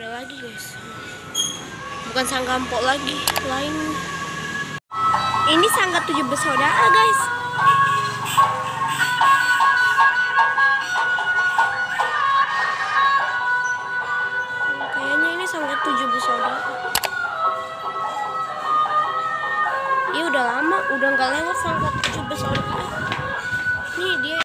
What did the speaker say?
Lagi guys, bukan sanggampok lagi, lain. Ini sangga 7 bersaudara guys. Kayaknya ini sangga 7 bersaudara. Iya udah lama, udah nggak lewat sangga 7 bersaudara. Nih dia